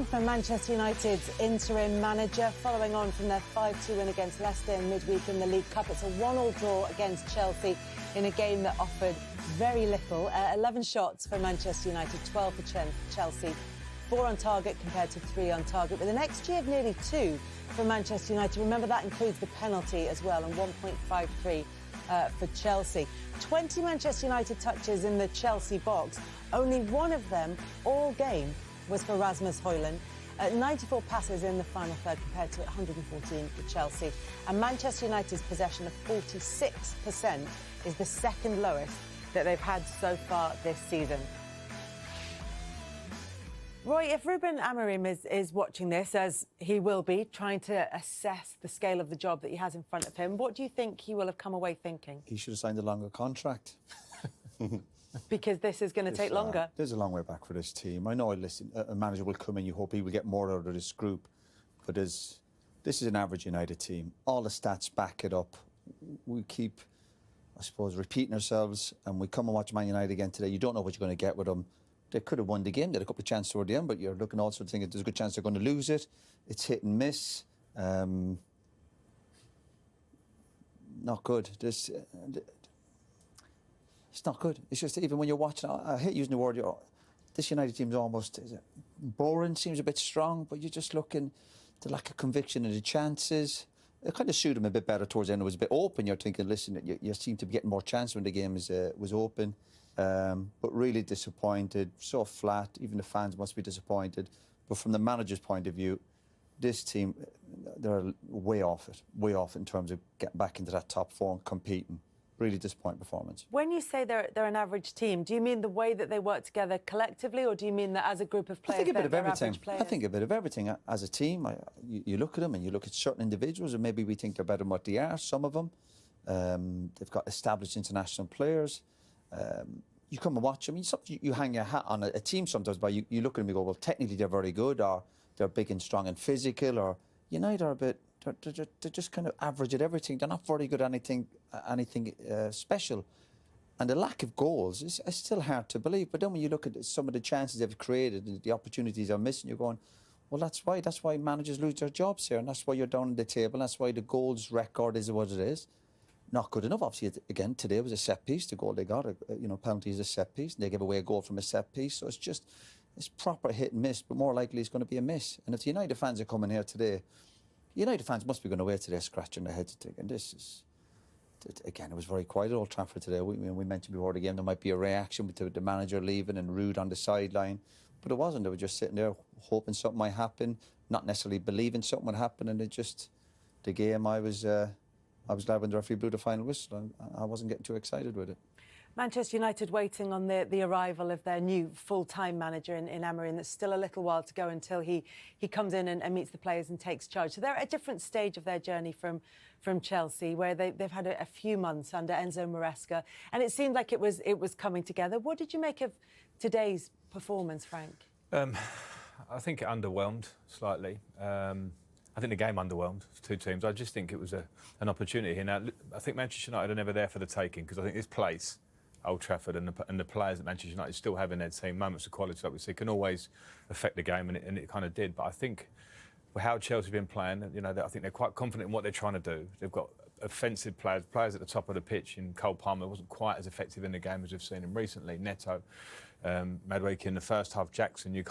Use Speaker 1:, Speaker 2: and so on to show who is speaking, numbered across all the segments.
Speaker 1: one for Manchester United's interim manager, following on from their 5-2 win against Leicester in midweek in the League Cup. It's a 1-1 draw against Chelsea in a game that offered very little. 11 shots for Manchester United, 12 for Chelsea, 4 on target compared to 3 on target, with an XG of nearly 2 for Manchester United. Remember, that includes the penalty as well, and 1.53 for Chelsea. 20 Manchester United touches in the Chelsea box. Only one of them all game was for Rasmus Højlund. 94 passes in the final third compared to 114 for Chelsea. And Manchester United's possession of 46% is the second lowest that they've had so far this season. Roy, if Ruben Amorim is watching this, as he will be, trying to assess the scale of the job that he has in front of him, what do you think he will have come away thinking?
Speaker 2: He should have signed a longer contract.
Speaker 1: Because this is going to take longer?
Speaker 2: There's a long way back for this team. I know, listen, a manager will come in, you hope he will get more out of this group. But this is an average United team. All the stats back it up. We keep, I suppose, repeating ourselves, and we come and watch Man United again today. You don't know what you're going to get with them. They could have won the game. They had a couple of chances toward the end, but you're looking also thinking there's a good chance they're going to lose it. It's hit and miss. Not good. It's not good. It's just, even when you're watching, I hate using the word, this United team is almost boring, seems a bit strong, but you're just looking, the lack of conviction in the chances. It kind of suited them a bit better towards the end. It was a bit open. You're thinking, listen, you seem to be getting more chances when the game was open. But really disappointed, so flat. Even the fans must be disappointed. But from the manager's point of view, this team, they're way off in terms of getting back into that top four and competing. Really disappointing performance. When you say they're an average team, do you mean the way that they work together collectively, or do you mean that as a group of players? I think a bit of everything. I think a bit of everything. As a team, you look at them and you look at certain individuals, and maybe we think they're better than what they are. Some of them, they've got established international players. You come and watch them. You hang your hat on a team sometimes, but you look at them and go, well, technically they're very good, or they're big and strong and physical, or United are a bit. They're just kind of average at everything. They're not very good at anything special. And the lack of goals is still hard to believe. But then when you look at some of the chances they've created and the opportunities they're missing, you're going, well, that's why managers lose their jobs here, and that's why you're down on the table, and that's why the goals record is what it is. Not good enough. Obviously, again, today was a set piece. The goal they got, penalty is a set piece, and they gave away a goal from a set piece. So it's proper hit and miss, but more likely it's going to be a miss. And if the United fans are coming here today, United fans must be going away today scratching their heads thinking, this is... Again, it was very quiet at Old Trafford today. We mentioned before the game there might be a reaction with the manager leaving and Ruud on the sideline. But it wasn't. They were just sitting there hoping something might happen, not necessarily believing something would happen. And the game, I was glad when the referee blew the final whistle. I wasn't getting too excited with it. Manchester United waiting on the arrival of their new full-time manager in Amorim. There's still a little while to go until he comes in and meets the players and takes charge. So they're at a different stage of their journey from Chelsea, where they've had a few months under Enzo Maresca, and it seemed like it was coming together. What did you make of today's performance, Frank?
Speaker 3: I think it underwhelmed slightly. I think the game underwhelmed two teams. I just think it was an opportunity here. Now, I think Manchester United are never there for the taking, because I think this place, Old Trafford, and the players at Manchester United still have in their team moments of quality, like we see, can always affect the game, and it kind of did. But I think how Chelsea have been playing, I think they're quite confident in what they're trying to do. They've got offensive players at the top of the pitch. In Cole Palmer wasn't quite as effective in the game as we've seen him recently. Neto, Madueke in the first half, Jackson, you're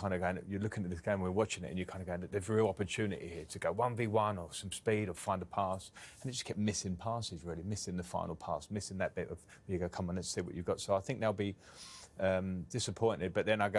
Speaker 3: looking at this game, we're watching it, and you're kind of going, there's a real opportunity here to go 1v1 or some speed or find a pass. And it just kept missing passes, really, missing the final pass, missing that bit of, you go, come on, let's see what you've got. So I think they'll be disappointed. But then I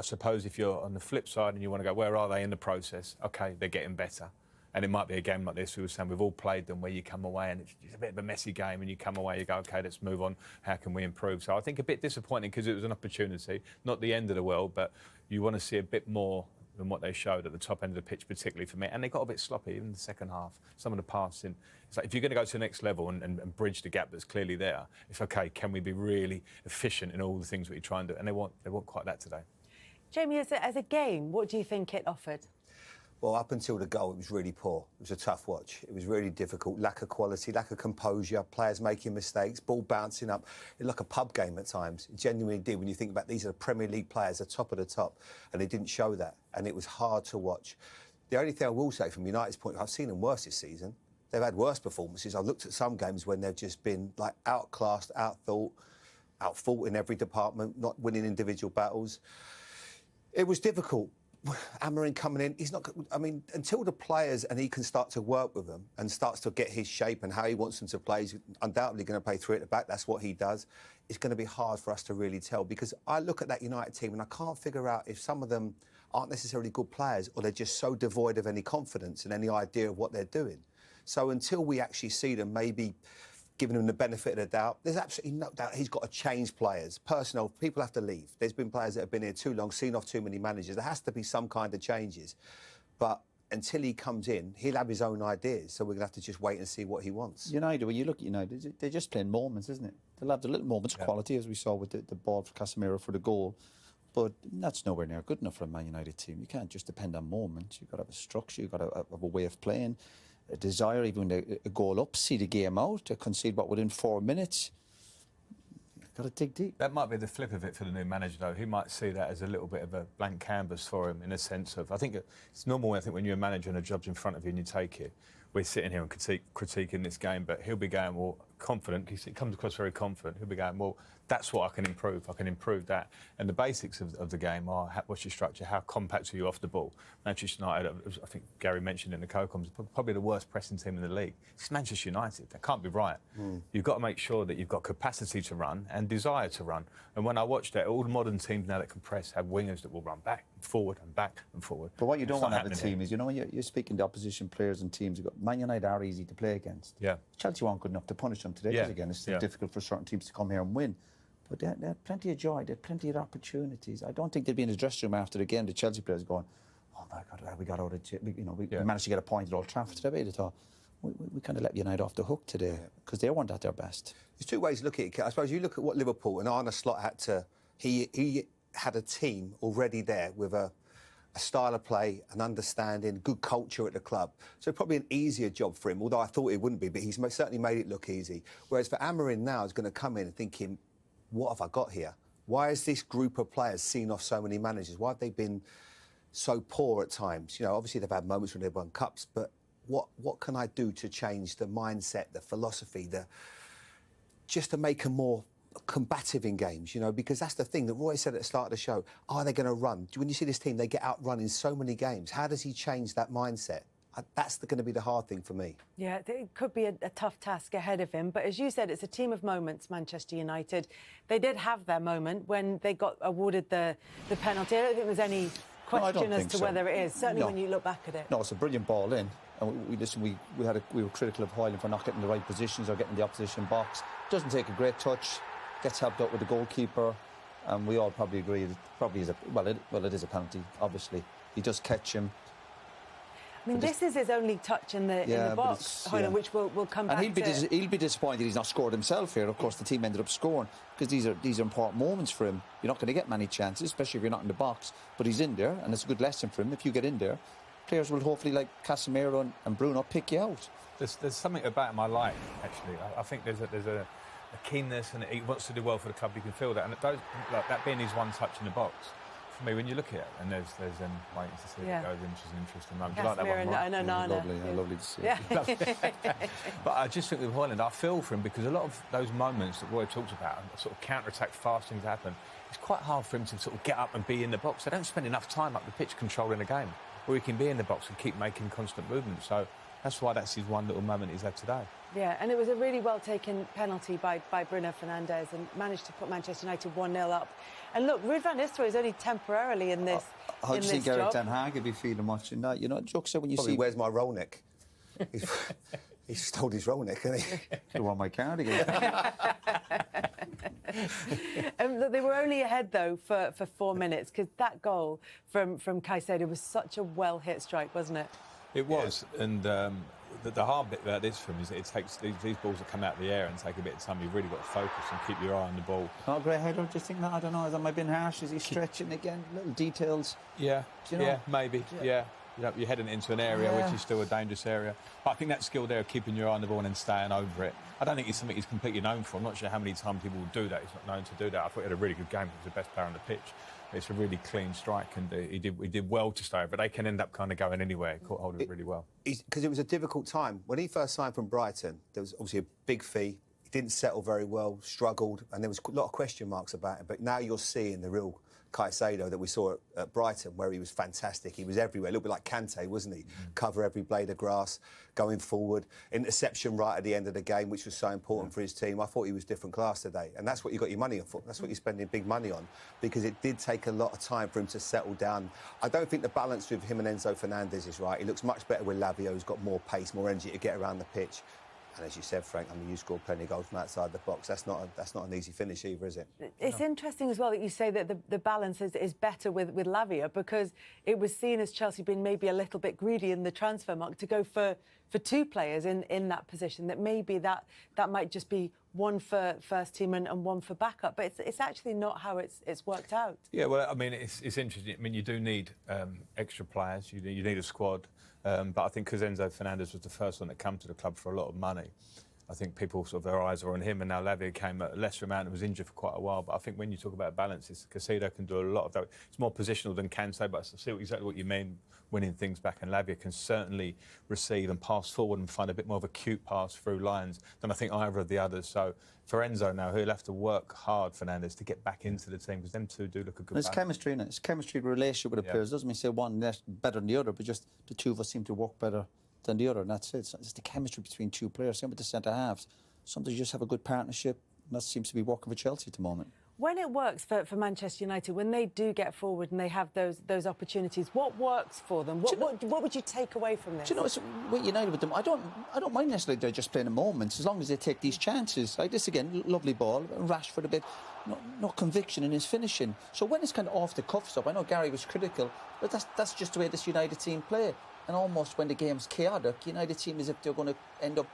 Speaker 3: suppose if you're on the flip side and you want to go, where are they in the process? OK, they're getting better. And it might be a game like this, we were saying, we've all played them, where you come away and it's a bit of a messy game, and you come away, you go, OK, let's move on. How can we improve? So I think a bit disappointing, because it was an opportunity, not the end of the world, but you want to see a bit more than what they showed at the top end of the pitch, particularly for me. And they got a bit sloppy in the second half. Some of the passing. It's like, if you're going to go to the next level and bridge the gap that's clearly there, it's OK, can we be really efficient in all the things we try and do? And they weren't quite that today.
Speaker 1: Jamie, as a game, what do you think it offered?
Speaker 4: Well, up until the goal, it was really poor. It was a tough watch. It was really difficult. Lack of quality, lack of composure, players making mistakes, ball bouncing up. It looked like a pub game at times. It genuinely did. When you think about these are the Premier League players, the top of the top, and they didn't show that. And it was hard to watch. The only thing I will say from United's point, I've seen them worse this season. They've had worse performances. I've looked at some games when they've just been like outclassed, outthought in every department, not winning individual battles. It was difficult. Amorim coming in, he's not... I mean, until the players and he can start to work with them and starts to get his shape and how he wants them to play, he's undoubtedly going to play three at the back. That's what he does. It's going to be hard for us to really tell because I look at that United team and I can't figure out if some of them aren't necessarily good players or they're just so devoid of any confidence and any idea of what they're doing. So until we actually see them maybe giving him the benefit of the doubt, there's absolutely no doubt he's got to change players. Personnel, people have to leave. There's been players that have been here too long, seen off too many managers. There has to be some kind of changes. But until he comes in, he'll have his own ideas. So we're going to have to just wait and see what he wants.
Speaker 2: United, when you look at United, they're just playing moments, isn't it? They'll have the little moments of quality, as we saw with the ball for Casemiro for the goal. But that's nowhere near good enough for a Man United team. You can't just depend on moments. You've got to have a structure. You've got to have a way of playing. A desire, even when a goal up, see the game out, to concede what within 4 minutes. You've got to dig deep.
Speaker 3: That might be the flip of it for the new manager, though. He might see that as a little bit of a blank canvas for him, in a sense of... I think it's normal, I think, when you're a manager and a job's in front of you and you take it. We're sitting here and critiquing this game, but he'll be going, well, confident, because it comes across very confident. He'll be going, well, that's what I can improve. I can improve that. And the basics of the game are, what's your structure? How compact are you off the ball? Manchester United, I think Gary mentioned in the co-coms, probably the worst pressing team in the league. It's Manchester United. That can't be right. You've got to make sure that you've got capacity to run and desire to run. And when I watch that, all the modern teams now that can press have wingers that will run back and forward and back and forward.
Speaker 2: But what you don't want to have a team is, you know, when you're speaking to opposition players and teams, Man United are easy to play against.
Speaker 3: Yeah.
Speaker 2: Chelsea weren't good enough to punish them today, because again, it's difficult for certain teams to come here and win. But they had plenty of joy, they had plenty of opportunities. I don't think they'd be in the dressing room after the game, the Chelsea players going, oh my God, we got out of it. We managed to get a point at Old Trafford today. They thought, we kind of let United off the hook today because they weren't at their best.
Speaker 4: There's two ways to look at it. I suppose you look at what Liverpool and Arne Slot had to... He had a team already there with a style of play, an understanding, good culture at the club. So probably an easier job for him, although I thought it wouldn't be, but he's certainly made it look easy. Whereas for Amorim now, he's going to come in thinking, what have I got here? Why is this group of players seen off so many managers? Why have they been so poor at times? You know, obviously they've had moments when they've won cups, but what can I do to change the mindset, the philosophy, just to make them more combative in games, you know, because that's the thing that Roy said at the start of the show. Are they going to run? When you see this team, they get outrun in so many games. How does he change that mindset? That's going to be the hard thing for me. Yeah,
Speaker 1: it could be a tough task ahead of him. But as you said, it's a team of moments, Manchester United. They did have their moment when they got awarded the penalty. I don't think there's any question as to whether it is, certainly when you look back at it.
Speaker 2: No, it's a brilliant ball in. And we were critical of Hoyland for not getting the right positions or getting the opposition box. Doesn't take a great touch, gets helped out with the goalkeeper. And we all probably agree it probably is it is a penalty, obviously. He does catch him.
Speaker 1: I mean, this is his only touch in the box, Hoyland, which we'll come back to.
Speaker 2: He'll be disappointed he's not scored himself here. Of course, the team ended up scoring because these are important moments for him. You're not going to get many chances, especially if you're not in the box. But he's in there, and it's a good lesson for him. If you get in there, players will hopefully, like Casemiro and Bruno, pick you out.
Speaker 3: There's something about him I like, actually. I think there's a keenness, and he wants to do well for the club. You can feel that, and that being his one touch in the box. For me, when you look at it, and there's waiting to see it goes in, which is an interesting moment. Do you like that one, right?
Speaker 2: Lovely to see.
Speaker 3: Yeah. But I just think with Hoyland, I feel for him because a lot of those moments that Roy talks about, sort of counter-attack, fast things happen, it's quite hard for him to sort of get up and be in the box. They don't spend enough time up the pitch controlling the game, where he can be in the box and keep making constant movement. So that's why that's his one little moment he's had today.
Speaker 1: Yeah, and it was a really well-taken penalty by Bruno Fernandes and managed to put Manchester United 1-0 up. And look, Ruud van Nistelrooy is only temporarily in this
Speaker 2: How do you think Eric Ten Hag would be feeling watching that? You know, Joke said when you see...
Speaker 4: Where's my Rolnick? He stole his Rolnick, hasn't he?
Speaker 2: You want my cardigan?
Speaker 1: They were only ahead, though, for 4 minutes, because that goal from Caicedo was such a well-hit strike, wasn't it?
Speaker 3: It was, and the hard bit about this for him is that it takes these balls that come out of the air and take a bit of time. You've really got to focus and keep your eye on the ball.
Speaker 2: Not a great header, do you think that? I don't know, am I being harsh? Is he stretching again? Little details?
Speaker 3: Yeah,
Speaker 2: do you know?
Speaker 3: Yeah, maybe, yeah. You're heading into an area which is still a dangerous area. But I think that skill there of keeping your eye on the ball and then staying over it, I don't think it's something he's completely known for. I'm not sure how many times people will do that. He's not known to do that. I thought he had a really good game. He was the best player on the pitch. It's a really clean strike, and he did well to stay over. They can end up kind of going anywhere. He caught hold of it really well.
Speaker 4: Because it was a difficult time. When he first signed from Brighton, there was obviously a big fee. He didn't settle very well, struggled, and there was a lot of question marks about him. But now you're seeing the real Caicedo that we saw at Brighton, where he was fantastic. He was everywhere, a little bit like Kante, wasn't he? Cover every blade of grass, going forward. Interception right at the end of the game, which was so important for his team. I thought he was different class today. And that's what you got your money on for. That's what you're spending big money on, because it did take a lot of time for him to settle down. I don't think the balance with him and Enzo Fernandes is right. He looks much better with Lavia, who's got more pace, more energy to get around the pitch. And as you said, Frank, I mean, you scored plenty of goals from outside the box. That's not an easy finish either, is it?
Speaker 1: It's interesting as well that you say that the balance is better with Lavia, because it was seen as Chelsea being maybe a little bit greedy in the transfer market to go for two players in that position. That maybe that might just be one for first team and one for backup. But it's actually not how it's worked out.
Speaker 3: Yeah, well, I mean, it's interesting. I mean, you do need extra players. You need a squad. But I think because Enzo Fernandes was the first one that came to the club for a lot of money, I think people sort of their eyes are on him, and now Lavia came at a lesser amount and was injured for quite a while. But I think when you talk about balance, Caicedo can do a lot of that. It's more positional than Kante, but I see exactly what you mean, winning things back. And Lavia can certainly receive and pass forward and find a bit more of a cute pass through lines than I think either of the others. So for Enzo now, he'll have to work hard, Fernandes, to get back into the team, because them two do look a good balance.
Speaker 2: There's chemistry in it. It's chemistry relationship with the players. Doesn't mean say one better than the other, but just the two of us seem to work better than the other, and that's it. It's the chemistry between two players. Same with the centre halves. Sometimes you just have a good partnership, and that seems to be working for Chelsea at the moment.
Speaker 1: When it works for Manchester United, when they do get forward and they have those opportunities, what works for them? What would you take away from this?
Speaker 2: Do you know, it's, with United with them, I don't mind necessarily they're just playing in moments, as long as they take these chances. Like this again, lovely ball, Rashford a bit, no conviction in his finishing. So when it's kind of off the cuff stuff, I know Gary was critical, but that's just the way this United team play. And almost when the game's chaotic, United team is if they're going to end up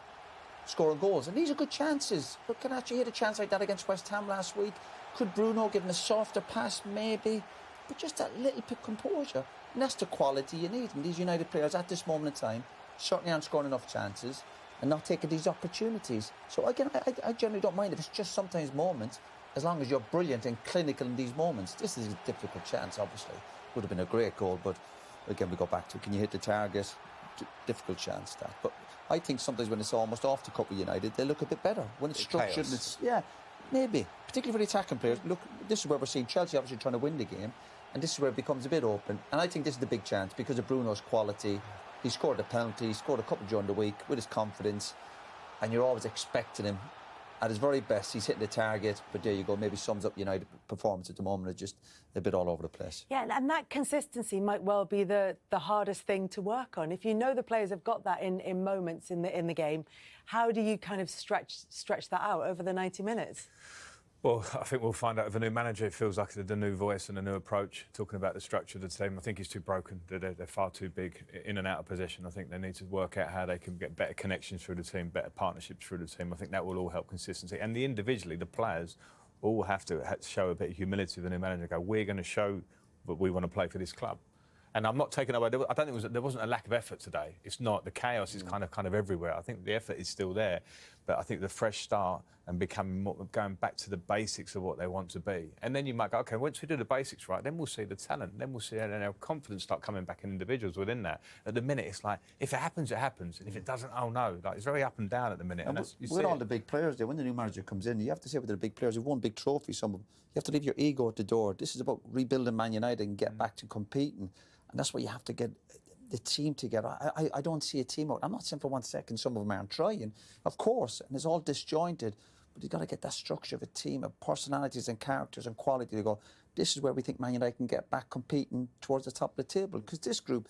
Speaker 2: scoring goals. And these are good chances. But can actually hit a chance like that against West Ham last week? Could Bruno give him a softer pass? Maybe. But just that little bit of composure. And that's the quality you need. And these United players at this moment in time certainly aren't scoring enough chances and not taking these opportunities. So again, I generally don't mind if it's just sometimes moments, as long as you're brilliant and clinical in these moments. This is a difficult chance, obviously. Would have been a great goal, but again, we go back to, can you hit the target? Difficult chance, that. But I think sometimes when it's almost off the cup with United, they look a bit better. When it's structured, and it's, maybe. Particularly for the attacking players. Look, this is where we're seeing Chelsea obviously trying to win the game, and this is where it becomes a bit open. And I think this is the big chance because of Bruno's quality. He scored a penalty, he scored a couple during the week with his confidence, and you're always expecting him. At his very best, he's hitting the target, but there you go, maybe sums up United performance at the moment. It's just a bit all over the place. Yeah,
Speaker 1: and that consistency might well be the hardest thing to work on. If you know the players have got that in moments in the game, how do you kind of stretch that out over the 90 minutes?
Speaker 3: Well, I think we'll find out with a new manager. It feels like the new voice and a new approach, talking about the structure of the team. I think he's too broken. They're far too big in and out of possession. I think they need to work out how they can get better connections through the team, better partnerships through the team. I think that will all help consistency. And individually, the players all have to show a bit of humility to the new manager. Go, we're going to show that we want to play for this club. And I'm not taking away. I don't think there wasn't a lack of effort today. It's not. The chaos is kind of everywhere. I think the effort is still there, but I think the fresh start and going back to the basics of what they want to be. And then you might go, okay, once we do the basics right, then we'll see the talent. Then we'll see our confidence start coming back in individuals within that. At the minute, it's like, if it happens, it happens. And if it doesn't, oh no. Like, it's very up and down at the minute.
Speaker 2: And with all the big players there, when the new manager comes in, you have to say with the big players who've won big trophies, some of them, you have to leave your ego at the door. This is about rebuilding Man United and get back to competing. And that's what you have to get the team together. I don't see a team out. I'm not saying for 1 second some of them aren't trying, of course, and it's all disjointed. But you've got to get that structure of a team of personalities and characters and quality to go, this is where we think Man United can get back competing towards the top of the table. Because this group,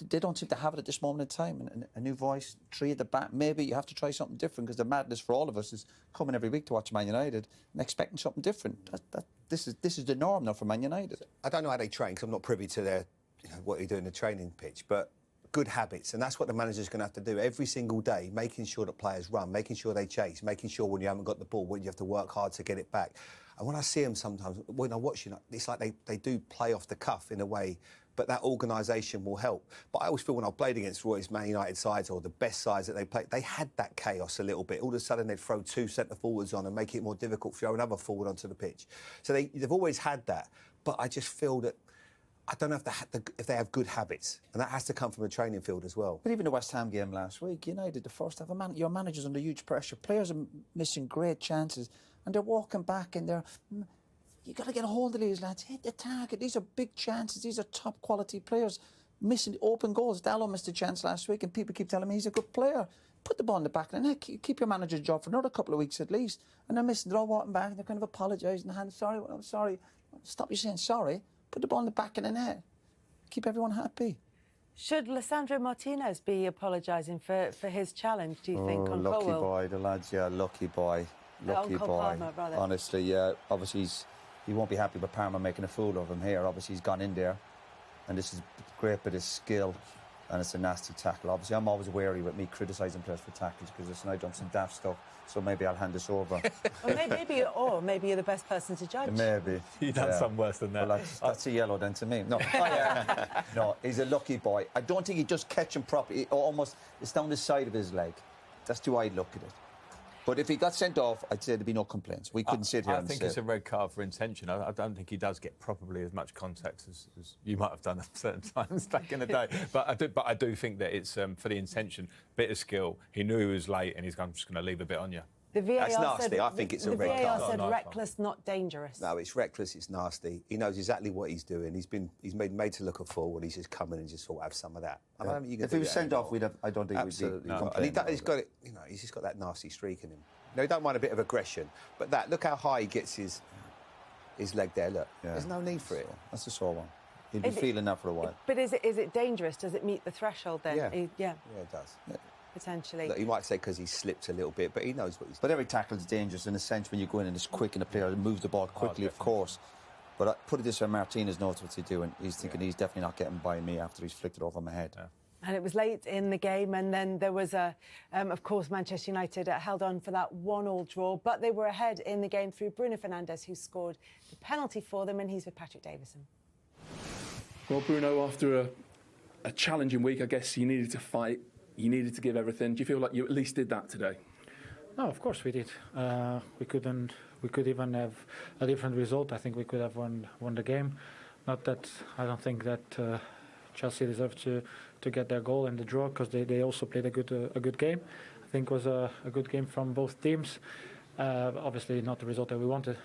Speaker 2: they don't seem to have it at this moment in time. And a new voice, three at the back. Maybe you have to try something different, because the madness for all of us is coming every week to watch Man United and expecting something different. This is the norm now for Man United.
Speaker 4: I don't know how they train, because I'm not privy to their, what they do in the training pitch, but good habits, and that's what the manager's going to have to do every single day, making sure that players run, making sure they chase, making sure when you haven't got the ball, when you have to work hard to get it back. And when I see them sometimes, when I watch, it's like they do play off the cuff in a way, but that organisation will help. But I always feel when I played against Roy's Man United sides or the best sides that they played, they had that chaos a little bit. All of a sudden they'd throw 2 centre-forwards on and make it more difficult for another forward onto the pitch. So they've always had that. But I just feel that I don't know if they have good habits, and that has to come from the training field as well.
Speaker 2: But even the West Ham game last week, United, the first half, your manager's under huge pressure. Players are missing great chances, and they're walking back, and you got to get a hold of these lads. Hit the target. These are big chances. These are top quality players. Missing open goals. Dallo missed a chance last week, and people keep telling me he's a good player. Put the ball in the back of the net. Keep your manager's job for another couple of weeks at least. And they're missing. They're all walking back, and they're kind of apologising. I'm sorry. Stop you saying sorry. Put the ball in the back of the net. Keep everyone happy.
Speaker 1: Should Lisandro Martinez be apologising for his challenge, do you think, on
Speaker 2: lucky
Speaker 1: Colwell?
Speaker 2: boy, the lads, lucky boy. Lucky boy.
Speaker 1: Palmer, rather.
Speaker 2: Honestly, obviously he won't be happy with Parma making a fool of him here. Obviously he's gone in there, and this is a great bit of skill, and it's a nasty tackle. Obviously I'm always wary with me criticising players for tackles, because listen, I've done some daft stuff, so maybe I'll hand this over.
Speaker 1: maybe you're the best person to judge.
Speaker 2: Maybe.
Speaker 3: You've done some worse than that.
Speaker 2: Well, that's a yellow then to me. No, no, he's a lucky boy. I don't think he just catch him properly. It's down the side of his leg. That's the way I'd look at it. But if he got sent off, I'd say there'd be no complaints. We couldn't sit here and say...
Speaker 3: I think it's a red card for intention. I don't think he does get probably as much contact as you might have done at certain times back in the day. But I do think that it's for the intention, bit of skill. He knew he was late, and he's just going to leave a bit on you.
Speaker 1: The VAR
Speaker 4: That's nasty. I think it's a red card.
Speaker 1: The VAR said reckless, not dangerous.
Speaker 4: No, it's reckless. It's nasty. He knows exactly what he's doing. He's made to look a fool, and he's just coming and just sort of have some of that. I don't think you can
Speaker 2: if he was sent off, I don't think
Speaker 4: absolutely.
Speaker 2: we'd
Speaker 4: And he's got it. He's just got that nasty streak in him. He don't mind a bit of aggression, but look how high he gets his leg there. Look, there's no need for it.
Speaker 2: That's a sore one. He'll be feeling that for a while.
Speaker 1: But is it dangerous? Does it meet the threshold then?
Speaker 4: Yeah,
Speaker 1: yeah,
Speaker 4: it does. Yeah.
Speaker 1: Potentially.
Speaker 4: Look, he might say because he slipped a little bit, but he knows what he's doing.
Speaker 2: But every tackle is dangerous in a sense when you go in and it's quick and the player moves the ball quickly, of course. But I put it this way, Martinez knows what he's doing. He's thinking he's definitely not getting by me after he's flicked it over my head.
Speaker 3: Yeah.
Speaker 1: And it was late in the game, and then there was of course, Manchester United held on for that 1-1 draw, but they were ahead in the game through Bruno Fernandes, who scored the penalty for them, and he's with Patrick Davison.
Speaker 5: Well, Bruno, after a challenging week, I guess you needed to fight, you needed to give everything. Do you feel like you at least did that today?
Speaker 6: No, of course we did. We could even have a different result. I think we could have won the game. Not that I don't think that Chelsea deserved to get their goal and the draw, because they also played a good game. I think it was a good game from both teams. Obviously not the result that we wanted.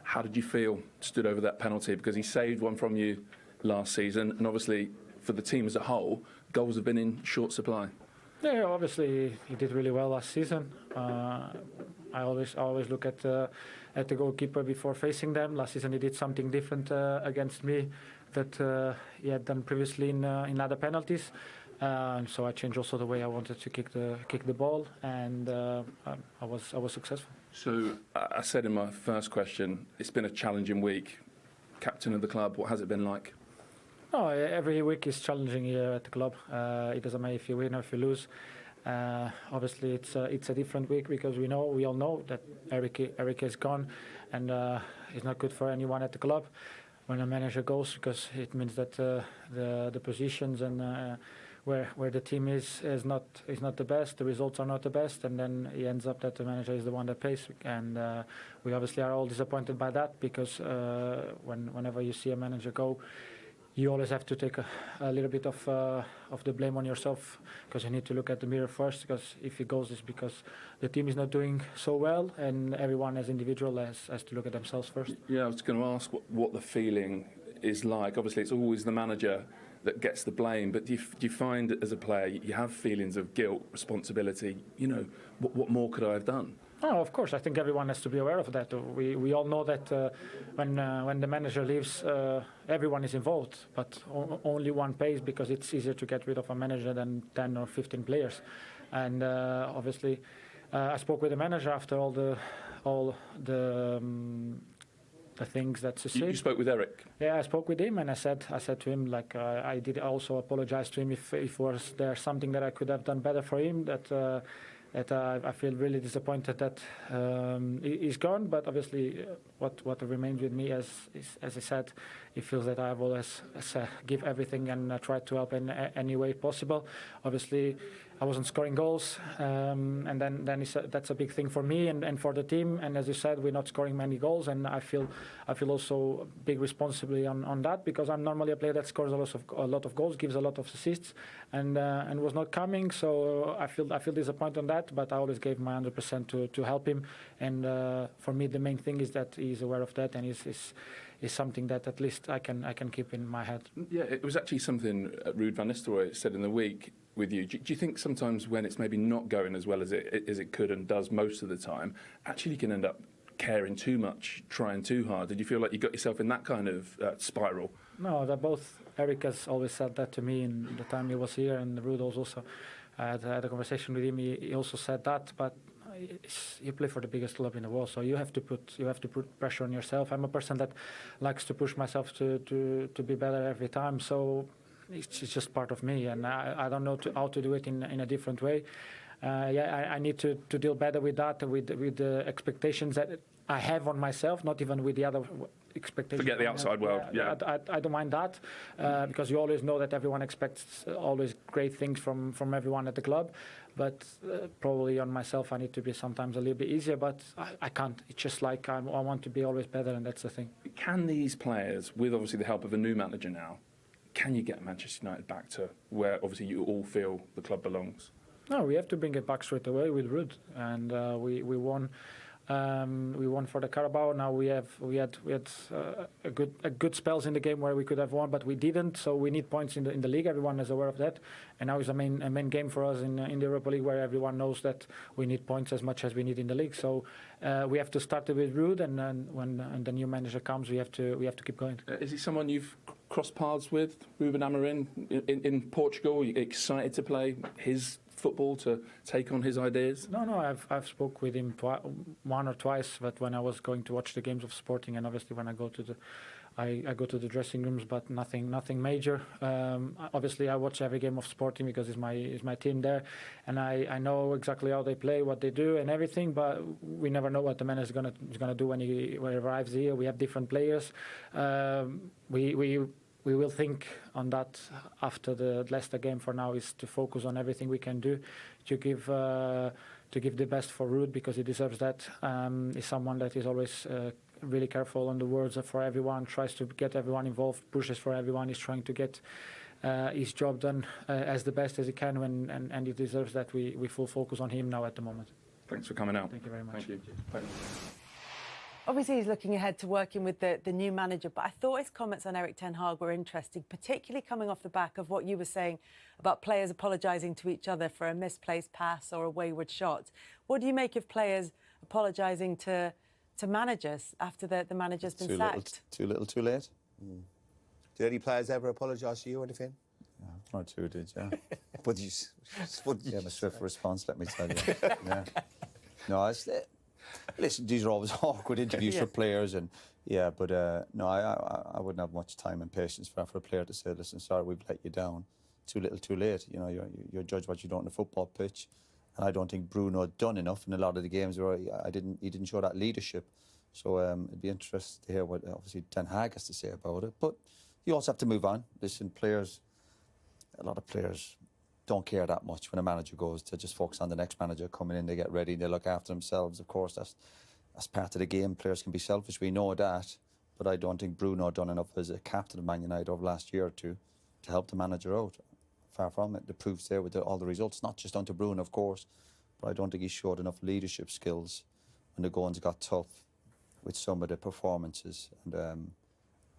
Speaker 5: How did you feel stood over that penalty? Because he saved one from you last season, and obviously for the team as a whole, goals have been in short supply.
Speaker 6: Yeah, obviously he did really well last season. I always look at the goalkeeper before facing them. Last season he did something different against me that he had done previously in other penalties. So I changed also the way I wanted to kick the ball, and I was successful.
Speaker 5: So I said in my first question, it's been a challenging week. Captain of the club, what has it been like?
Speaker 6: No, every week is challenging here at the club. It doesn't matter if you win or if you lose. Obviously, it's a different week because we all know that Eric is gone, and it's not good for anyone at the club when a manager goes, because it means that the positions and where the team is not the best, the results are not the best, and then it ends up that the manager is the one that pays. And we obviously are all disappointed by that, because whenever you see a manager go, you always have to take a little bit of the blame on yourself, because you need to look at the mirror first, because if he goes, it's because the team is not doing so well, and everyone as individual has to look at themselves first.
Speaker 5: Yeah, I was going to ask what the feeling is like. Obviously, it's always the manager that gets the blame, but do you find as a player you have feelings of guilt, responsibility? You know, what more could I have done?
Speaker 6: Oh, of course. I think everyone has to be aware of that. We all know that when the manager leaves, everyone is involved, but only one pays, because it's easier to get rid of a manager than 10 or 15 players. And obviously, I spoke with the manager after all the things that
Speaker 5: you spoke with Eric?
Speaker 6: Yeah, I spoke with him, and I said to him, like, I did also apologize to him if was there something that I could have done better for him, that I feel really disappointed that he's gone. But obviously what remains with me, as I said, he feels that I've always give everything and tried to help in any way possible. Obviously, I wasn't scoring goals, and then that's a big thing for me and for the team. And as you said, we're not scoring many goals, and I feel also big responsibility on that, because I'm normally a player that scores a lot of goals, gives a lot of assists, and was not coming. So I feel disappointed on that, but I always gave my 100% to help him. And for me, the main thing is that he's aware of that, and is something that at least I can keep in my head.
Speaker 5: Yeah, it was actually something Ruud van Nistelrooy said in the week with you. Do you think sometimes when it's maybe not going as well as it could and does most of the time, actually you can end up caring too much, trying too hard? Did you feel like you got yourself in that kind of spiral?
Speaker 6: No, they're both. Eric has always said that to me in the time he was here, and Ruud also had a conversation with him. He also said that, but you play for the biggest club in the world, so you have to put pressure on yourself. I'm a person that likes to push myself to be better every time, so it's just part of me, and I don't know how to do it in a different way. I need to deal better with that, with the expectations that I have on myself, not even with the other expectations.
Speaker 5: Forget the outside world. Yeah,
Speaker 6: I don't mind that, because you always know that everyone expects always great things from everyone at the club. But probably on myself, I need to be sometimes a little bit easier. But I can't. It's just like I want to be always better, and that's the thing.
Speaker 5: Can these players, with obviously the help of a new manager now, can you get Manchester United back to where obviously you all feel the club belongs?
Speaker 6: No, we have to bring it back straight away with Ruud, and we won. We won for the Carabao. Now we had a good spells in the game where we could have won, but we didn't. So we need points in the league. Everyone is aware of that. And now is a main game for us in the Europa League, where everyone knows that we need points as much as we need in the league. So we have to start with Ruud, and then when the new manager comes, we have to keep going.
Speaker 5: Is he someone you've crossed paths with, Ruben Amorim, in Portugal? Are you excited to play his football, to take on his ideas?
Speaker 6: No, I've spoke with him one or twice, but when I was going to watch the games of Sporting, and obviously when I go to the dressing rooms, but nothing major. Obviously I watch every game of Sporting because it's my team there, and I know exactly how they play, what they do and everything, but we never know what the manager is gonna do when he arrives here. We have different players. We will think on that after the Leicester game. For now is to focus on everything we can do to give the best for Ruud, because he deserves that. He's someone that is always really careful on the words for everyone, tries to get everyone involved, pushes for everyone. He's trying to get his job done as the best as he can, and he deserves that. We full focus on him now at the moment.
Speaker 5: Thanks for coming out.
Speaker 6: Thank you very much.
Speaker 5: Thank you. Thanks.
Speaker 1: Obviously, he's looking ahead to working with the new manager, but I thought his comments on Erik ten Hag were interesting, particularly coming off the back of what you were saying about players apologising to each other for a misplaced pass or a wayward shot. What do you make of players apologising to managers after the manager's been sacked?
Speaker 2: Too little, too late.
Speaker 4: Did any players ever apologise to you or anything?
Speaker 2: Yeah, one or two did, yeah.
Speaker 4: What did you?
Speaker 2: Yeah, a swift response, let me tell you. Yeah. No, listen, these are always awkward interviews for players, and but no, I wouldn't have much time and patience for a player to say, listen, sorry, we've let you down. Too little, too late. You know, you're judged what you do on the football pitch, and I don't think Bruno had done enough in a lot of the games where he didn't show that leadership. So it'd be interesting to hear what obviously Ten Hag has to say about it. But you also have to move on. Listen, a lot of players don't care that much when a manager goes, to just focus on the next manager coming in. They get ready, they look after themselves. Of course, that's part of the game. Players can be selfish, we know that, but I don't think Bruno done enough as a captain of Man United over the last year or two to help the manager out. Far from it. The proof's there with all the results, not just down to Bruno, of course, but I don't think he showed enough leadership skills when the goings got tough with some of the performances. And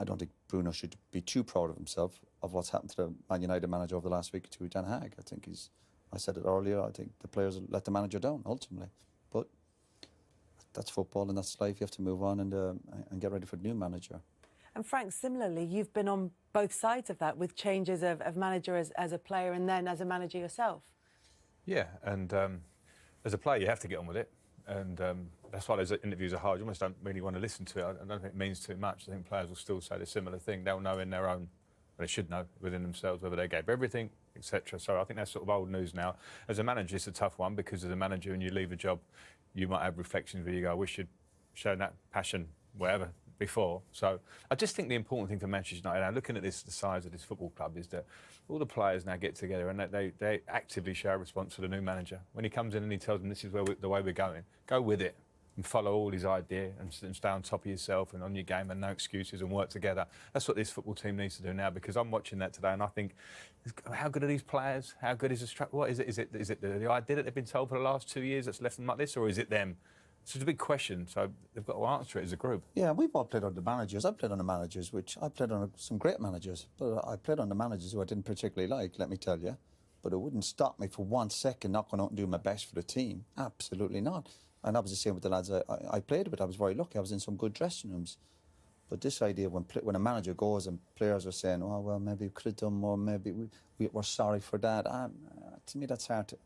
Speaker 2: I don't think Bruno should be too proud of himself of what's happened to the Man United manager over the last week or two, Ten Hag. I think I said it earlier, I think the players let the manager down, ultimately. But that's football and that's life. You have to move on and get ready for the new manager.
Speaker 1: And Frank, similarly, you've been on both sides of that, with changes of manager as a player and then as a manager yourself. Yeah,
Speaker 3: and as a player, you have to get on with it. And that's why those interviews are hard. You almost don't really want to listen to it. I don't think it means too much. I think players will still say the similar thing. They'll know in their own, they should know within themselves whether they gave everything, etc. So I think that's sort of old news now. As a manager, it's a tough one, because as a manager, when you leave a job, you might have reflections where you go, I wish you'd shown that passion, whatever, before. So I just think the important thing for Manchester United now, looking at this, the size of this football club, is that all the players now get together and they actively show a response to the new manager. When he comes in and he tells them this is the way we're going, go with it and follow all his idea and stay on top of yourself and on your game and no excuses and work together. That's what this football team needs to do now, because I'm watching that today and I think, how good are these players? How good is the what is it? Is it the idea that they've been told for the last 2 years that's left them like this, or is it them? So it's a big question, so they've got to answer it as a group.
Speaker 2: Yeah, we've all played under managers. I played under managers, which I played under some great managers, but I played under managers who I didn't particularly like, let me tell you. But it wouldn't stop me for 1 second not going out and do my best for the team. Absolutely not. And that was the same with the lads I played with. I was very lucky. I was in some good dressing rooms. But this idea when a manager goes and players are saying, oh, well, maybe we could have done more, maybe we're sorry for that. To me, that's hard to...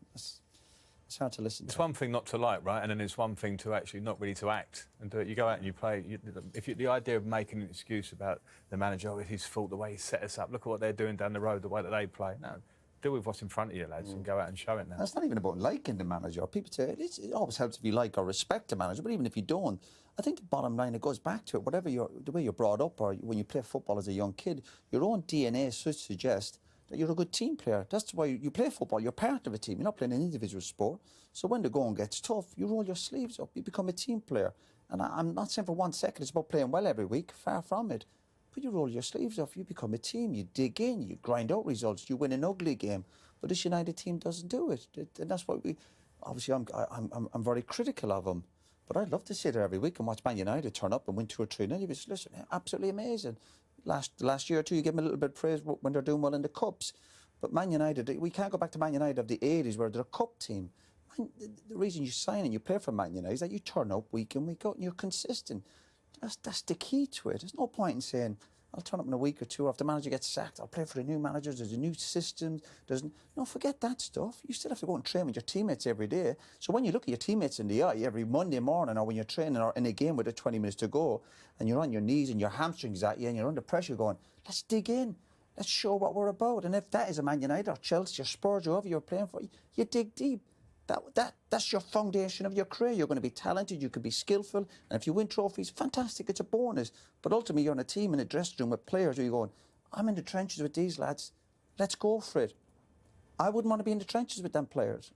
Speaker 2: It's hard to listen to.
Speaker 3: It's one thing not to like, right? And then it's one thing to actually not really to act and do it. You go out and you play. The idea of making an excuse about the manager, oh, it's his fault, the way he set us up. Look at what they're doing down the road, the way that they play. No, deal with what's in front of you, lads, and go out and show it now.
Speaker 2: It's not even about liking the manager. People say it always helps if you like or respect the manager, but even if you don't, I think the bottom line, it goes back to it. The way you're brought up, or when you play football as a young kid, your own DNA should suggest that you're a good team player. That's why you play football. You're part of a team. You're not playing an individual sport. So when the going gets tough, you roll your sleeves up. You become a team player. And I'm not saying for 1 second it's about playing well every week. Far from it. But you roll your sleeves up. You become a team. You dig in. You grind out results. You win an ugly game. But this United team doesn't do it. And that's what we... Obviously, I'm very critical of them. But I'd love to sit there every week and watch Man United turn up and win 2 or 3-0. You just listen, absolutely amazing. Last year or two, you give them a little bit of praise when they're doing well in the cups. But Man United, we can't go back to Man United of the 80s where they're a cup team. The reason you sign and you play for Man United is that you turn up week in, week out, and you're consistent. That's the key to it. There's no point in saying, I'll turn up in a week or two after the manager gets sacked, I'll play for the new managers, there's a new system. No, forget that stuff. You still have to go and train with your teammates every day. So when you look at your teammates in the eye every Monday morning, or when you're training or in a game with 20 minutes to go, and you're on your knees and your hamstrings at you and you're under pressure going, let's dig in. Let's show what we're about. And if that is a Man United or Chelsea or Spurs or whoever you're playing for, you dig deep. That's your foundation of your career. You're going to be talented, you can be skillful, and if you win trophies, fantastic, it's a bonus. But ultimately, you're on a team in a dressing room with players where you're going, I'm in the trenches with these lads, let's go for it. I wouldn't want to be in the trenches with them players.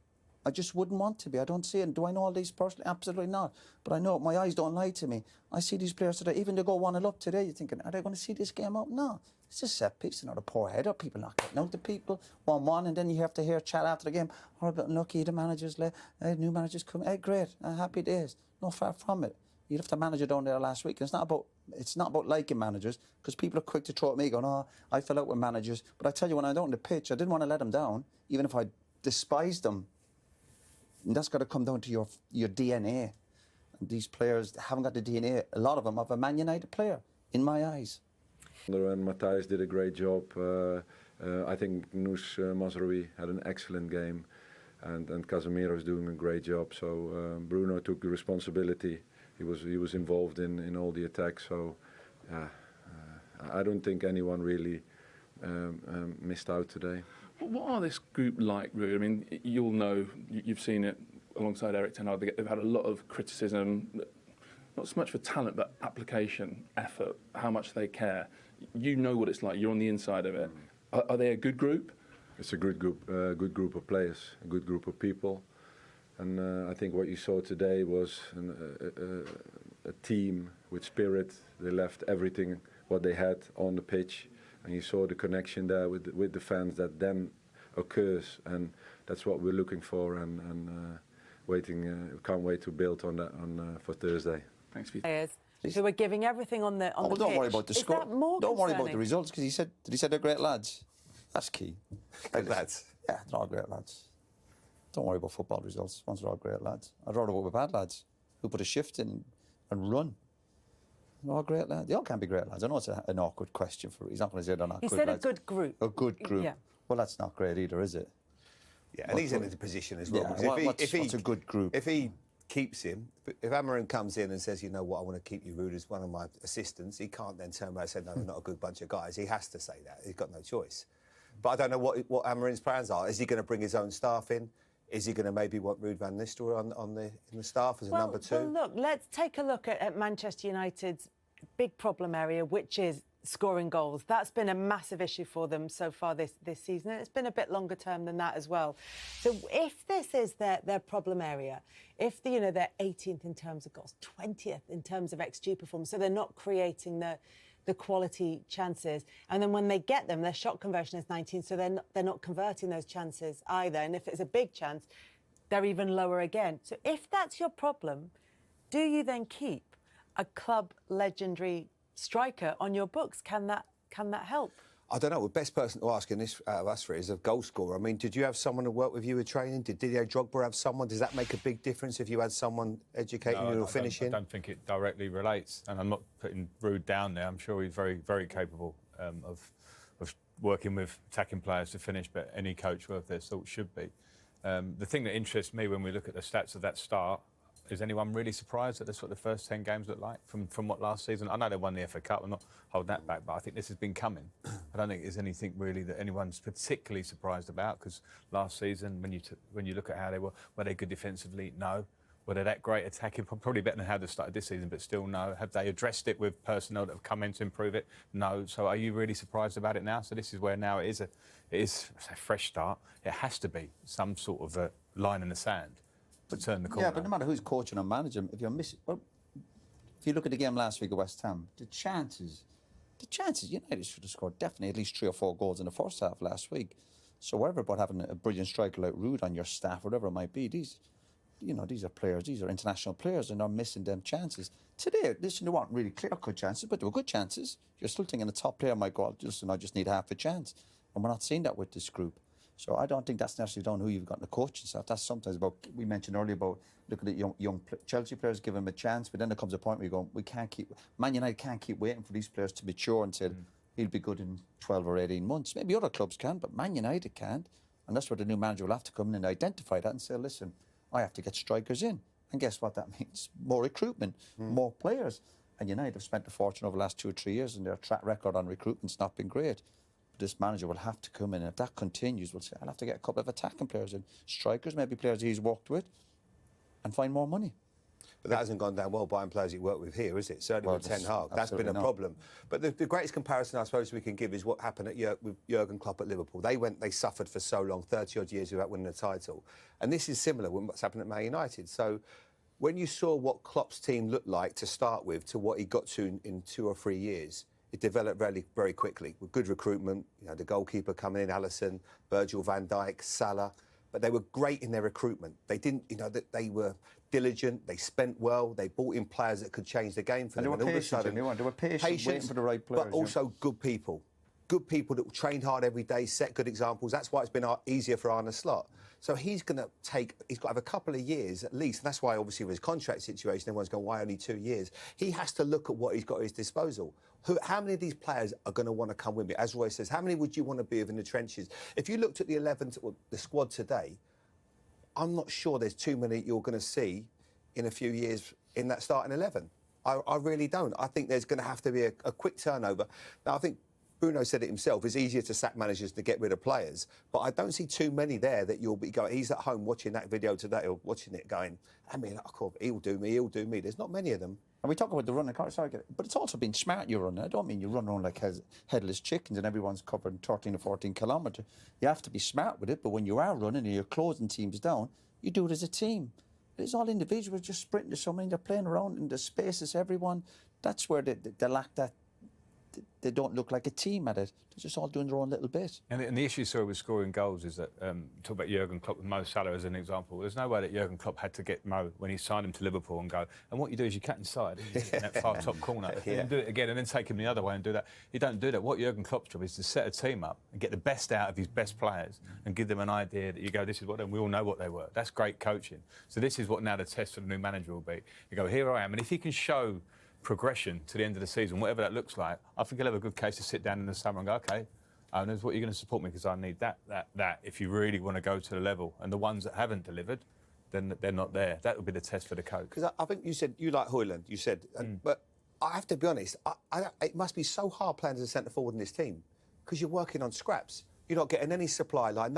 Speaker 2: I just wouldn't want to be. I don't see it. Do I know all these personally? Absolutely not. But I know my eyes don't lie to me. I see these players today, even they go 1-0 up today, you're thinking, are they going to see this game out? No. It's a set piece, not a poor header. People not getting out to people. 1-1, and then you have to hear chat after the game. Oh, a bit unlucky, the manager's left. New managers come. Hey, great. Happy days. No far from it. You left a manager down there last week. And it's not about liking managers, because people are quick to throw at me going, oh, I fell out with managers. But I tell you, when I was out on the pitch, I didn't want to let them down, even if I despised them. And that's got to come down to your DNA. And these players haven't got the DNA, a lot of them, of a Man United player, in my eyes.
Speaker 7: And Matthijs did a great job. I think Nistelrooy had an excellent game, and Casemiro is doing a great job. So Bruno took the responsibility. He was involved in all the attacks. So I don't think anyone really missed out today.
Speaker 5: What are this group like, Ruud? I mean, you'll know, you've seen it alongside Erik ten Hag. They've had a lot of criticism, not so much for talent, but application, effort, how much they care. You know what it's like. You're on the inside of it. Are they a good group?
Speaker 7: It's a good group of players, a good group of people. And I think what you saw today was a team with spirit. They left everything what they had on the pitch. And you saw the connection there with the fans that then occurs, and that's what we're looking for, and can't wait to build on that for Thursday.
Speaker 5: Thanks for your
Speaker 1: who are giving everything on the pitch.
Speaker 2: Don't worry about the score. Don't worry about the results, because did he say they're great lads? That's key.
Speaker 4: Good lads.
Speaker 2: Yeah, they're all great lads. Don't worry about football results. Once they're all great lads. I'd rather work with bad lads who put a shift in and run. They're all great lads. They all can be great lads. I know it's an awkward question for. He's not going to say they're not good lads.
Speaker 1: He said a good group.
Speaker 2: A good group.
Speaker 1: Yeah.
Speaker 2: Well, that's not great either, is it?
Speaker 4: Yeah, and he's in a position as well.
Speaker 2: Yeah, what's a good group?
Speaker 4: If he keeps him, if Amorim comes in and says, you know what, I want to keep you, Ruud, as one of my assistants, he can't then turn around and say, no, we're not a good bunch of guys. He has to say that. He's got no choice. But I don't know what Amorim's plans are. Is he going to bring his own staff in? Is he going to maybe want Ruud van Nistelrooy in the staff as a number 2?
Speaker 1: Well, look, let's take a look at Manchester United's big problem area, which is scoring goals. That's been a massive issue for them so far this season. It's been a bit longer term than that as well. So if this is their problem area, if they're 18th in terms of goals, 20th in terms of XG performance, so they're not creating the quality chances, and then when they get them, their shot conversion is 19, so they're not converting those chances either. And if it's a big chance, they're even lower again. So if that's your problem, do you then keep a club legendary striker on your books? Can that help?
Speaker 4: I don't know. The best person to ask in this out of us three is a goal scorer. I mean, did you have someone to work with you with training? Did Didier Drogba have someone? Does that make a big difference if you had someone educating you or finishing?
Speaker 3: I don't think it directly relates, and I'm not putting Ruud down there. I'm sure he's very, very capable of working with attacking players to finish, but any coach worth their salt should be. The thing that interests me when we look at the stats of that start, is anyone really surprised that that's what the first 10 games look like from what last season? I know they won the FA Cup, I'm not holding that back, but I think this has been coming. I don't think there's anything really that anyone's particularly surprised about, because last season, when you look at how they were they good defensively? No. Were they that great attacking? Probably better than how they started this season, but still no. Have they addressed it with personnel that have come in to improve it? No. So are you really surprised about it now? So this is where now it is a fresh start. It has to be some sort of a line in the sand to turn the corner.
Speaker 2: Yeah, but no matter who's coaching or managing, if you're missing... Well, if you look at the game last week at West Ham, the chances United should have scored definitely at least 3 or 4 goals in the first half last week. So whatever about having a brilliant striker like Ruud on your staff, whatever it might be, these are players, these are international players, and they're missing them chances. Today, listen, they weren't really clear-cut chances, but they were good chances. You're still thinking the top player might go, I just need half a chance. And we're not seeing that with this group. So I don't think that's necessarily down who you've got in the coaching staff. That's sometimes about, we mentioned earlier about looking at young Chelsea players, giving them a chance, but then there comes a point where you go, Man United can't keep waiting for these players to mature and say, he'll be good in 12 or 18 months. Maybe other clubs can, but Man United can't. And that's where the new manager will have to come in and identify that and say, listen, I have to get strikers in. And guess what that means? More recruitment, more players. And United have spent a fortune over the last 2 or 3 years, and their track record on recruitment's not been great. This manager will have to come in, and if that continues, we'll say, I'll have to get a couple of attacking players in, strikers, maybe players he's worked with, and find more money.
Speaker 4: But that hasn't gone down well buying players he worked with here, is it? Certainly with Ten Hag. That's been a problem. But the greatest comparison I suppose we can give is what happened with Jurgen Klopp at Liverpool. They suffered for so long, 30-odd years without winning a title. And this is similar with what's happened at Man United. So when you saw what Klopp's team looked like to start with to what he got to in 2 or 3 years, it developed very, very quickly with good recruitment. The goalkeeper coming in, Alisson, Virgil van Dijk, Salah. But they were great in their recruitment. They didn't, they were diligent. They spent well. They brought in players that could change the game for them.
Speaker 2: And they were patient, waiting for the right players.
Speaker 4: But also good people. Good people that trained hard every day, set good examples. That's why it's been easier for Arne Slot. So he's got to have a couple of years at least. And that's why, obviously, with his contract situation, everyone's going, why only 2 years? He has to look at what he's got at his disposal. How many of these players are going to want to come with me? As Roy says, how many would you want to be with in the trenches? If you looked at the 11, or the squad today, I'm not sure there's too many you're going to see in a few years in that starting 11. I really don't. I think there's going to have to be a quick turnover. Now, I think Bruno said it himself, it's easier to sack managers to get rid of players, but I don't see too many there that you'll be going, he's at home watching that video today or watching it going, he'll do me. There's not many of them.
Speaker 2: And we talk about the running, sorry, but it's also been smart you run. I don't mean you run around like headless chickens and everyone's covering 13 or 14 kilometres. You have to be smart with it, but when you are running and you're closing teams down, you do it as a team. It's all individuals just sprinting to somebody, they're playing around in the spaces, everyone. That's where they lack that. They don't look like a team at it. They're just all doing their own little bit.
Speaker 3: And the issue, with scoring goals is that, talk about Jurgen Klopp with Mo Salah as an example. There's no way that Jurgen Klopp had to get Mo when he signed him to Liverpool and go, and what you do is you cut inside in that far top corner, and do it again, and then take him the other way and do that. You don't do that. What Jurgen Klopp's job is to set a team up and get the best out of his best players and give them an idea that you go, this is what they, and we all know what they were. That's great coaching. So this is what now the test for the new manager will be. You go, here I am, and if he can show progression to the end of the season, whatever that looks like, I think he'll have a good case to sit down in the summer and go, OK, owners, what are you going to support me? Because I need that, if you really want to go to the level. And the ones that haven't delivered, then they're not there. That would be the test for the coach.
Speaker 4: Because I think you said you like Højlund, you said, but I have to be honest, it must be so hard playing as a centre forward in this team because you're working on scraps. You're not getting any supply line.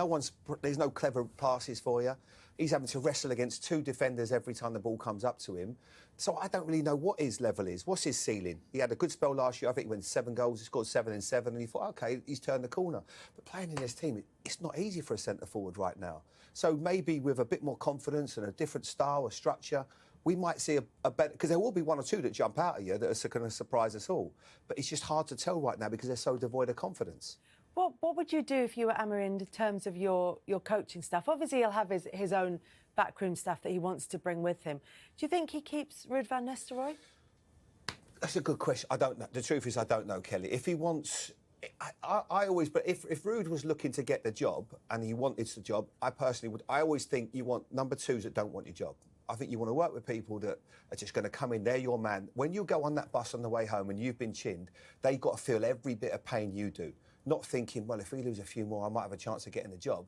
Speaker 4: There's no clever passes for you. He's having to wrestle against 2 defenders every time the ball comes up to him. So I don't really know what his level is. What's his ceiling? He had a good spell last year. I think he went 7 goals. He scored 7 and 7. And you thought, OK, he's turned the corner. But playing in this team, it's not easy for a centre-forward right now. So maybe with a bit more confidence and a different style, a structure, we might see a better... Because there will be 1 or 2 that jump out at you that are going to surprise us all. But it's just hard to tell right now because they're so devoid of confidence.
Speaker 1: What would you do if you were Amorim in terms of your coaching staff? Obviously, he'll have his own backroom staff that he wants to bring with him. Do you think he keeps Ruud van Nistelrooy?
Speaker 4: That's a good question. I don't know. The truth is, I don't know, Kelly. If he wants... I always... But if Ruud was looking to get the job and he wanted the job, I personally would... I always think you want number 2s that don't want your job. I think you want to work with people that are just going to come in. They're your man. When you go on that bus on the way home and you've been chinned, they've got to feel every bit of pain you do. Not thinking, well, if we lose a few more, I might have a chance of getting the job.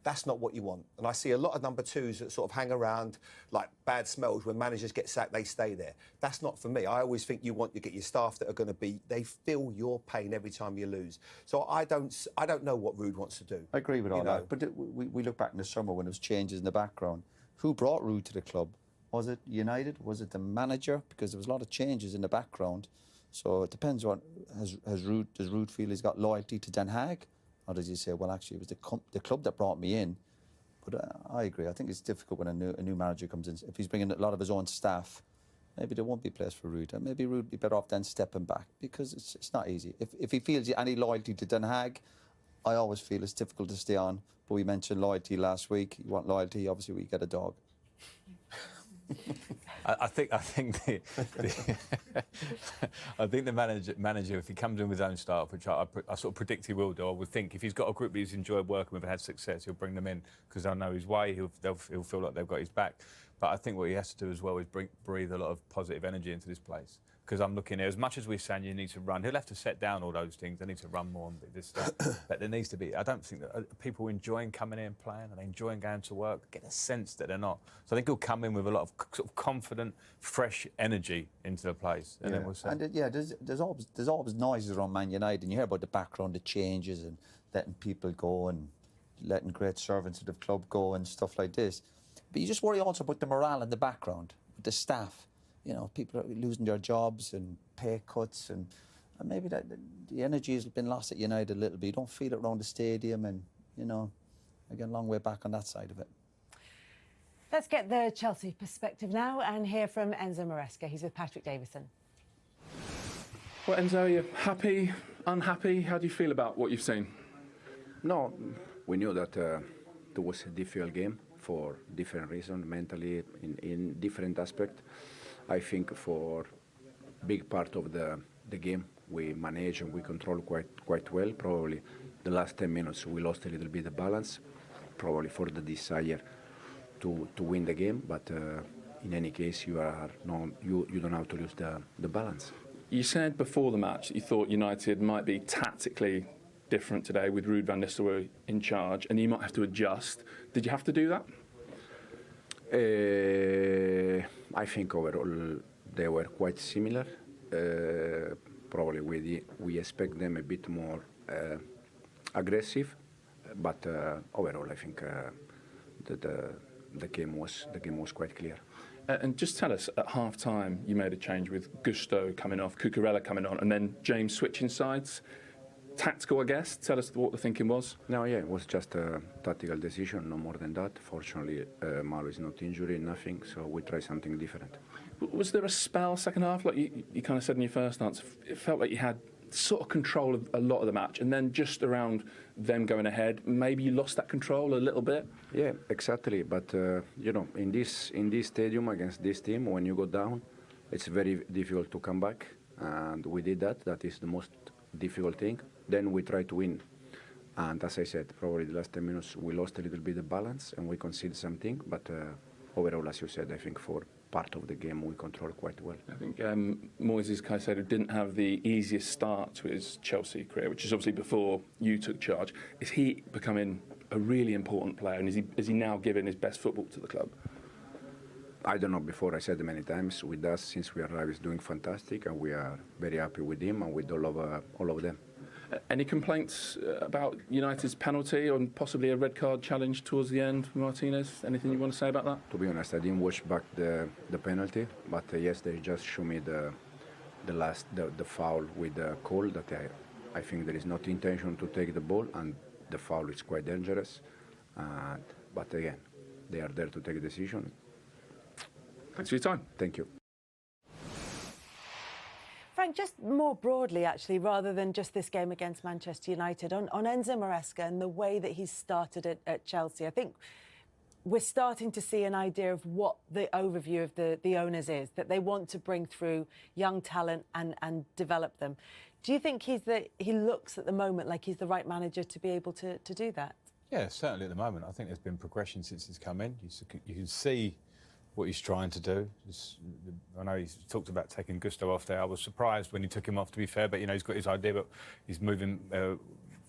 Speaker 4: That's not what you want. And I see a lot of number 2s that sort of hang around like bad smells. When managers get sacked, they stay there. That's not for me. I always think you get your staff that are going to be... They feel your pain every time you lose. So I don't know what Ruud wants to do.
Speaker 2: I agree with all that. But we look back in the summer when there was changes in the background. Who brought Ruud to the club? Was it United? Was it the manager? Because there was a lot of changes in the background. So it depends on, does Ruud feel he's got loyalty to Den Haag? Or does he say, well, actually, it was the club that brought me in? But I agree. I think it's difficult when a new manager comes in. If he's bringing a lot of his own staff, maybe there won't be a place for Ruud. And maybe Ruud would be better off then stepping back because it's not easy. If he feels any loyalty to Den Haag, I always feel it's difficult to stay on. But we mentioned loyalty last week. You want loyalty, obviously, we get a dog.
Speaker 3: I think the manager, if he comes in with his own staff, which I sort of predict he will do, I would think if he's got a group that he's enjoyed working with and had success, he'll bring them in because they'll know his way. He'll feel like they've got his back. But I think what he has to do as well is breathe a lot of positive energy into this place. Because I'm looking at, as much as we're saying you need to run, he'll have to set down all those things. They need to run more and this stuff. But there needs to be, I don't think that people enjoying coming in and playing and enjoying going to work, get a sense that they're not. So I think he'll come in with a lot of sort of confident, fresh energy into the place. And then we'll see.
Speaker 2: And there's always noises around Man United, and you hear about the background, the changes and letting people go and letting great servants of the club go and stuff like this. But you just worry also about the morale in the background, with the staff. You know, people are losing their jobs and pay cuts, and maybe the energy has been lost at United a little bit. You don't feel it around the stadium, and, you know, again, a long way back on that side of it.
Speaker 1: Let's get the Chelsea perspective now and hear from Enzo Maresca. He's with Patrick Davison.
Speaker 5: Well, Enzo, are you happy, unhappy? How do you feel about what you've seen?
Speaker 8: No, we knew that it was a difficult game for different reasons, mentally, in different aspects. I think for big part of the game, we managed and we controlled quite well. Probably the last 10 minutes we lost a little bit of balance, probably for the desire to win the game. But in any case, you don't have to lose the balance.
Speaker 5: You said before the match that you thought United might be tactically different today with Ruud van Nistelrooy in charge, and you might have to adjust. Did you have to do that?
Speaker 8: I think overall they were quite similar. Probably we expect them a bit more aggressive, but overall I think that the game was quite clear.
Speaker 5: And just tell us, at half-time you made a change with Gusto coming off, Cucurella coming on, and then James switching sides. Tactical, I guess. Tell us what the thinking was.
Speaker 8: No, yeah, it was just a tactical decision, no more than that. Fortunately, Manu is not injured, nothing, so we try something different.
Speaker 5: Was there a spell second half, like you kind of said in your first answer? It felt like you had sort of control of a lot of the match, and then just around them going ahead, maybe you lost that control a little bit.
Speaker 8: Yeah, exactly. But you know, in this stadium against this team, when you go down, it's very difficult to come back, and we did that. That is the most difficult thing. Then we try to win, and as I said, probably the last 10 minutes we lost a little bit of balance and we conceded something. But overall, as you said, I think for part of the game we controlled quite well.
Speaker 5: I think Moisés Caicedo didn't have the easiest start to his Chelsea career, which is obviously before you took charge. Is he becoming a really important player, and is he now giving his best football to the club?
Speaker 8: I don't know, before I said many times, with us since we arrived, he's doing fantastic, and we are very happy with him and with all of them.
Speaker 5: Any complaints about United's penalty and possibly a red card challenge towards the end for Martinez? Anything you want to say about that?
Speaker 8: To be honest, I didn't watch back the penalty, but yes, they just show me the foul with the call that I think there is not intention to take the ball, and the foul is quite dangerous. But again, they are there to take a decision.
Speaker 5: Thanks for your time.
Speaker 8: Thank you.
Speaker 1: Frank, just more broadly, actually, rather than just this game against Manchester United, on Enzo Maresca and the way that he's started at Chelsea, I think we're starting to see an idea of what the overview of the owners is, that they want to bring through young talent and develop them. Do you think he looks at the moment like he's the right manager to be able to do that?
Speaker 3: Yeah, certainly at the moment. I think there's been progression since he's come in. You can see what he's trying to do. I know he's talked about taking Gusto off there. I was surprised when he took him off, to be fair, but he's got his idea, but he's moving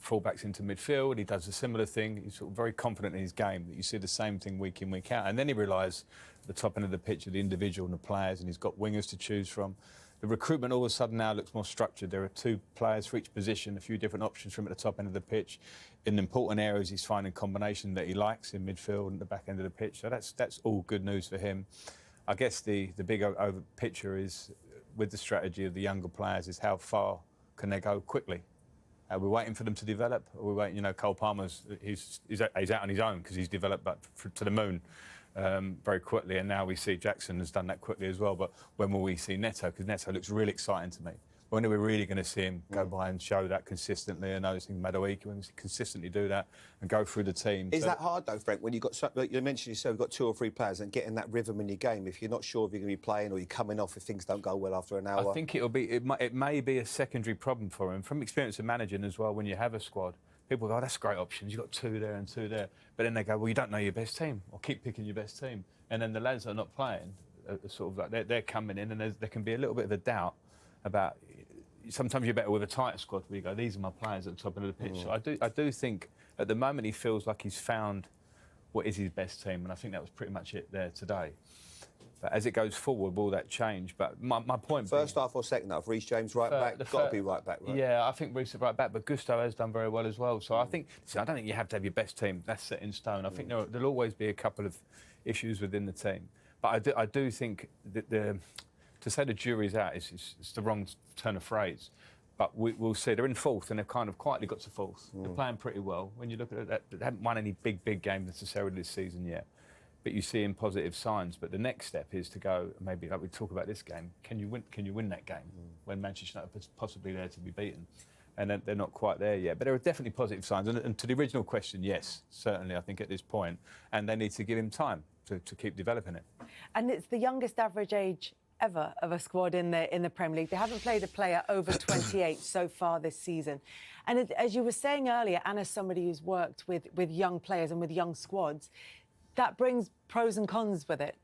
Speaker 3: fullbacks into midfield. He does a similar thing. He's sort of very confident in his game, that you see the same thing week in, week out. And then he realised at the top end of the pitch of the individual and the players, and he's got wingers to choose from. The recruitment all of a sudden now looks more structured. There are 2 players for each position, a few different options from at the top end of the pitch. In important areas, he's finding combination that he likes in midfield and the back end of the pitch. So that's all good news for him. I guess the big over picture is, with the strategy of the younger players, is how far can they go quickly? Are we waiting for them to develop? Or are we waiting? Cole Palmer's he's out on his own because he's developed to the moon. Very quickly, and now we see Jackson has done that quickly as well. But when will we see Neto? Because Neto looks really exciting to me. When are we really going to see him go by and show that consistently? And noticing Madueke, when he consistently do that and go through the team.
Speaker 4: Is that hard though, Frank? When you've got, like you mentioned yourself, you've got 2 or 3 players and getting that rhythm in your game. If you're not sure if you're going to be playing or you're coming off if things don't go well after an hour.
Speaker 3: I think it may be a secondary problem for him. From experience of managing as well, when you have a squad, people go, oh, that's great options. You've got 2 there and 2 there. But then they go, well, you don't know your best team, or keep picking your best team. And then the lads that are not playing, are sort of like they're coming in, and there can be a little bit of a doubt about. Sometimes you're better with a tighter squad where you go, these are my players at the top end of the pitch. So I do think at the moment he feels like he's found what is his best team, and I think that was pretty much it there today. But as it goes forward, will that change? But my point
Speaker 4: First half or second half, Reece James right back, got to be right back, right?
Speaker 3: Yeah, I think Reece is right back, but Gusto has done very well as well. So I think, I don't think you have to have your best team. That's set in stone. I think there'll always be a couple of issues within the team. But I do think that to say the jury's out is the wrong turn of phrase. But we'll see. They're in 4th, and they've kind of quietly got to 4th. They're playing pretty well. When you look at it, they haven't won any big games necessarily this season yet. But you see in positive signs. But the next step is to go, maybe like we talk about this game, can you win that game when Manchester United is possibly there to be beaten? And they're not quite there yet. But there are definitely positive signs. And to the original question, yes, certainly, I think at this point. And they need to give him time to keep developing it.
Speaker 1: And it's the youngest average age ever of a squad in the Premier League. They haven't played a player over 28 so far this season. And as you were saying earlier, and as somebody who's worked with young players and with young squads, that brings pros and cons with it.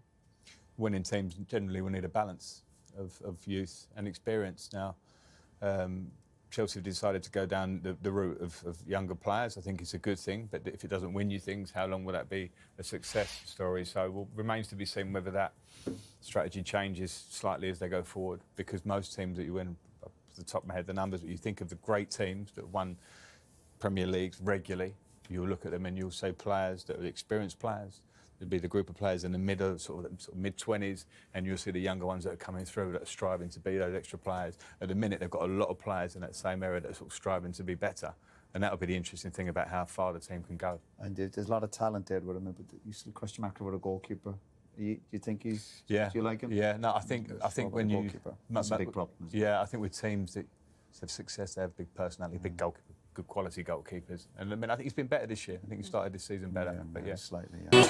Speaker 3: Winning teams generally will need a balance of youth and experience. Now, Chelsea have decided to go down the route of younger players. I think it's a good thing, but if it doesn't win you things, how long will that be a success story? So it remains to be seen whether that strategy changes slightly as they go forward, because most teams that you win, off the top of my head, the numbers, but you think of the great teams that won Premier Leagues regularly, you'll look at them and you'll say players that are experienced players. There'll be the group of players in the middle, sort of mid-20s, and you'll see the younger ones that are coming through that are striving to be those extra players. At the minute, they've got a lot of players in that same area that are sort of striving to be better. And that'll be the interesting thing about how far the team can go.
Speaker 2: And there's a lot of talent there with him, but you still question mark over a goalkeeper. Do you think he's?
Speaker 3: Yeah.
Speaker 2: Do you like him?
Speaker 3: Yeah. No, I think when you.
Speaker 2: That's a big problem.
Speaker 3: Yeah, I think with teams that have success, they have big personality, big goalkeeper, good quality goalkeepers. And I mean, I think he's been better this year. I think he started this season better.
Speaker 2: Yeah,
Speaker 3: but yeah,
Speaker 2: slightly. Yeah.